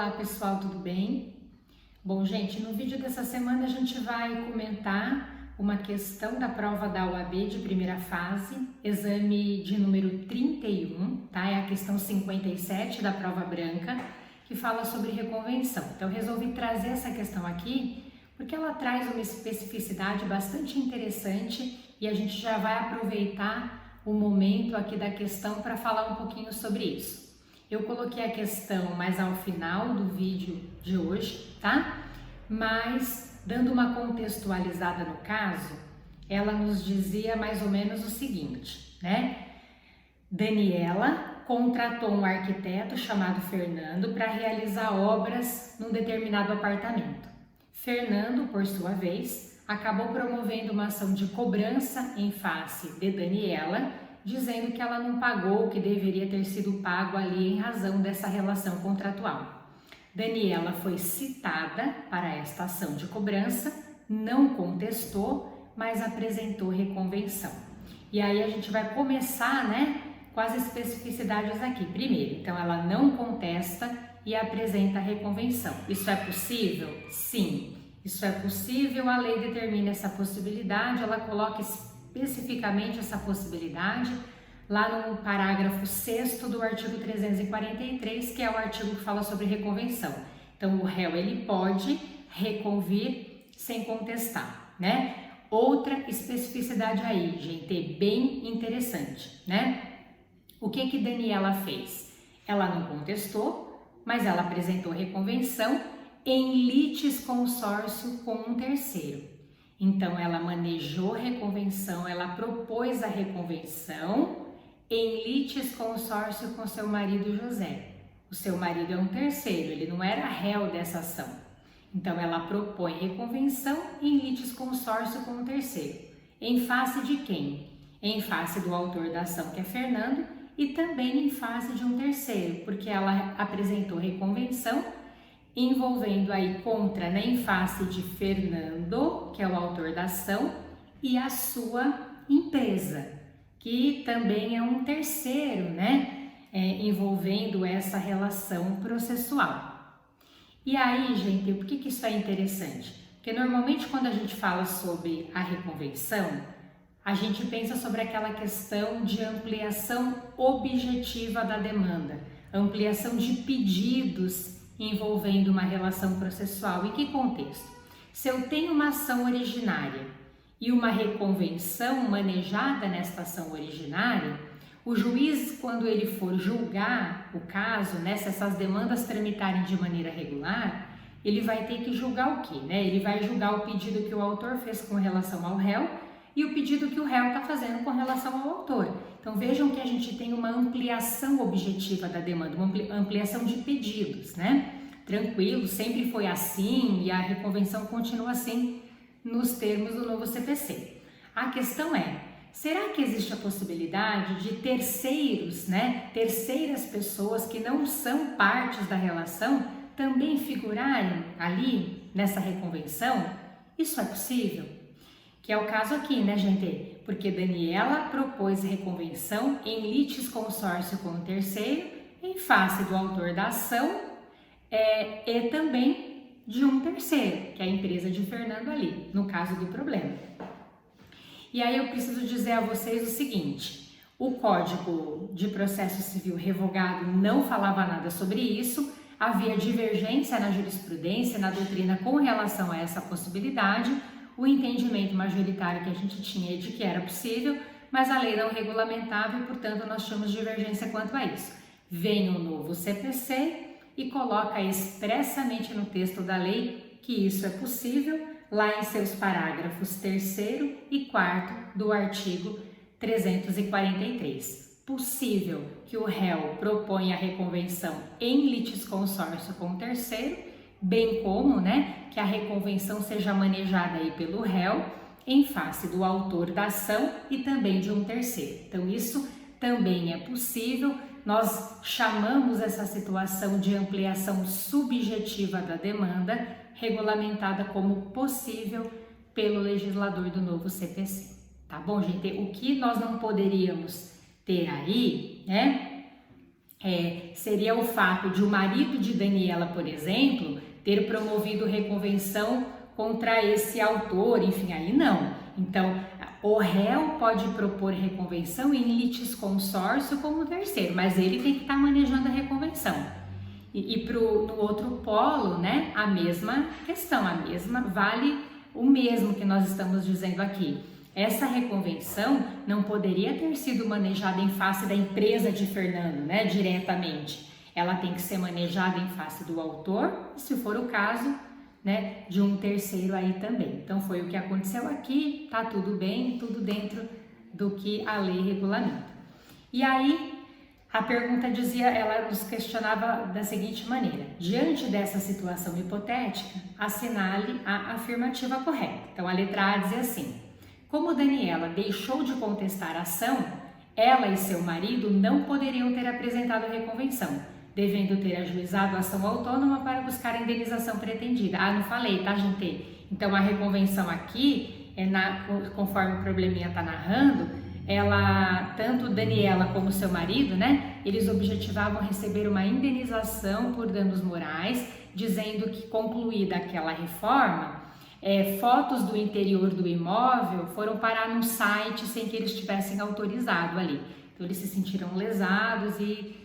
Olá pessoal, tudo bem? Bom, gente, no vídeo dessa semana a gente vai comentar uma questão da prova da OAB de primeira fase, exame de número 31, tá? É a questão 57 da prova branca, que fala sobre reconvenção. Então, eu resolvi trazer essa questão aqui porque ela traz uma especificidade bastante interessante e a gente já vai aproveitar o momento aqui da questão para falar um pouquinho sobre isso. Eu coloquei a questão mais ao final do vídeo de hoje, tá? Mas, dando uma contextualizada no caso, ela nos dizia mais ou menos o seguinte, né? Daniela contratou um arquiteto chamado Fernando para realizar obras num determinado apartamento. Fernando, por sua vez, acabou promovendo uma ação de cobrança em face de Daniela, dizendo que ela não pagou o que deveria ter sido pago ali em razão dessa relação contratual. Daniela foi citada para esta ação de cobrança, não contestou, mas apresentou reconvenção. E aí a gente vai começar, né, com as especificidades aqui. Primeiro, então ela não contesta e apresenta reconvenção. Isso é possível? Sim, isso é possível, a lei determina essa possibilidade, ela coloca especificamente essa possibilidade lá no parágrafo 6º do artigo 343, que é o artigo que fala sobre reconvenção. Então, o réu ele pode reconvir sem contestar, né? Outra especificidade aí, gente, bem interessante, né? O que Daniela fez? Ela não contestou, mas ela apresentou reconvenção em litisconsórcio com um terceiro. Então, ela manejou reconvenção, ela propôs a reconvenção em litisconsórcio com seu marido José. O seu marido é um terceiro, ele não era réu dessa ação. Então, ela propõe reconvenção em litisconsórcio com um terceiro. Em face de quem? Em face do autor da ação, que é Fernando, e também em face de um terceiro, porque ela apresentou reconvenção envolvendo aí contra, né, em face de Fernando, que é o autor da ação, e a sua empresa, que também é um terceiro, né, envolvendo essa relação processual. E aí, gente, por que isso é interessante? Porque normalmente quando a gente fala sobre a reconvenção, a gente pensa sobre aquela questão de ampliação objetiva da demanda, ampliação de pedidos envolvendo uma relação processual. Em que contexto? Se eu tenho uma ação originária e uma reconvenção manejada nesta ação originária, o juiz, quando ele for julgar o caso, né, se essas demandas tramitarem de maneira regular, ele vai ter que julgar o quê? Né? Ele vai julgar o pedido que o autor fez com relação ao réu e o pedido que o réu está fazendo com relação ao autor. Então vejam que a gente tem uma ampliação objetiva da demanda, uma ampliação de pedidos, né? Tranquilo, sempre foi assim e a reconvenção continua assim nos termos do novo CPC. A questão é, será que existe a possibilidade de terceiros, né? Terceiras pessoas que não são partes da relação também figurarem ali nessa reconvenção? Isso é possível? Que é o caso aqui, né, gente? Porque Daniela propôs reconvenção em litisconsórcio com o terceiro, em face do autor da ação e também de um terceiro, que é a empresa de Fernando ali, no caso do problema. E aí eu preciso dizer a vocês o seguinte, o Código de Processo Civil revogado não falava nada sobre isso, havia divergência na jurisprudência, na doutrina com relação a essa possibilidade. O entendimento majoritário que a gente tinha de que era possível, mas a lei não regulamentava e, portanto, nós tínhamos divergência quanto a isso. Vem o novo CPC e coloca expressamente no texto da lei que isso é possível, lá em seus parágrafos 3º e 4º do artigo 343. Possível que o réu proponha a reconvenção em litisconsórcio com o terceiro, bem como, né, que a reconvenção seja manejada aí pelo réu em face do autor da ação e também de um terceiro. Então, isso também é possível. Nós chamamos essa situação de ampliação subjetiva da demanda, regulamentada como possível pelo legislador do novo CPC. Tá bom, gente? O que nós não poderíamos ter aí, né, seria o fato de o marido de Daniela, por exemplo, ter promovido reconvenção contra esse autor, enfim, aí não. Então, o réu pode propor reconvenção em litisconsórcio como terceiro, mas ele tem que estar manejando a reconvenção. E no outro polo, né, a mesma questão, vale o mesmo que nós estamos dizendo aqui. Essa reconvenção não poderia ter sido manejada em face da empresa de Fernando, né, diretamente. Ela tem que ser manejada em face do autor, se for o caso, né, de um terceiro aí também. Então foi o que aconteceu aqui, tá tudo bem, tudo dentro do que a lei regulamenta. E aí a pergunta dizia, ela nos questionava da seguinte maneira: diante dessa situação hipotética, assinale a afirmativa correta. Então a letra A dizia assim: como Daniela deixou de contestar a ação, ela e seu marido não poderiam ter apresentado a reconvenção, devendo ter ajuizado a ação autônoma para buscar a indenização pretendida. Ah, não falei, tá, gente? Então a reconvenção aqui, conforme o probleminha está narrando, ela, tanto Daniela como seu marido, né, eles objetivavam receber uma indenização por danos morais, dizendo que concluída aquela reforma, fotos do interior do imóvel foram parar num site sem que eles tivessem autorizado ali. Então eles se sentiram lesados e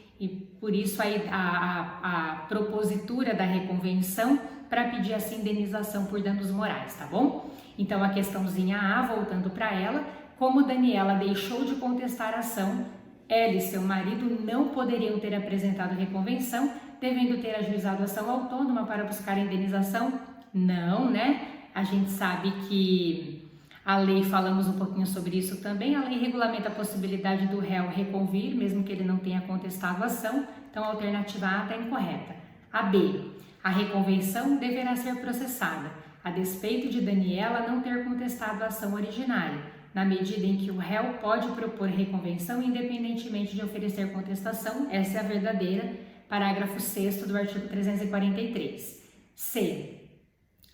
por isso aí a propositura da reconvenção para pedir essa indenização por danos morais, tá bom? Então a questãozinha A, voltando para ela, como Daniela deixou de contestar a ação, ela e seu marido não poderiam ter apresentado reconvenção, devendo ter ajuizado a ação autônoma para buscar a indenização? Não, né? A gente sabe que a lei, falamos um pouquinho sobre isso também, a lei regulamenta a possibilidade do réu reconvir, mesmo que ele não tenha contestado a ação, então a alternativa A está incorreta. A B, a reconvenção deverá ser processada, a despeito de Daniela não ter contestado a ação originária, na medida em que o réu pode propor reconvenção independentemente de oferecer contestação, essa é a verdadeira, parágrafo 6º do artigo 343. C,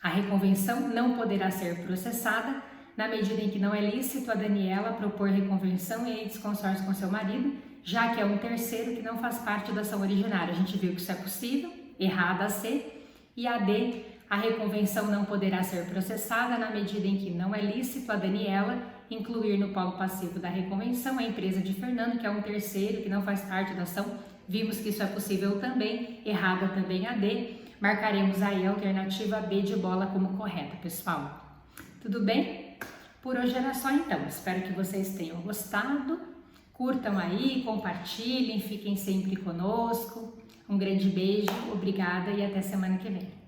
a reconvenção não poderá ser processada na medida em que não é lícito a Daniela propor reconvenção em desconsórcio com seu marido, já que é um terceiro que não faz parte da ação originária. A gente viu que isso é possível, errada a C. E a D, a reconvenção não poderá ser processada na medida em que não é lícito a Daniela incluir no polo passivo da reconvenção a empresa de Fernando, que é um terceiro que não faz parte da ação. Vimos que isso é possível também, errada também a D. Marcaremos aí a alternativa B de bola como correta, pessoal. Tudo bem? Por hoje era só então. Espero que vocês tenham gostado. Curtam aí, compartilhem, fiquem sempre conosco. Um grande beijo, obrigada e até semana que vem.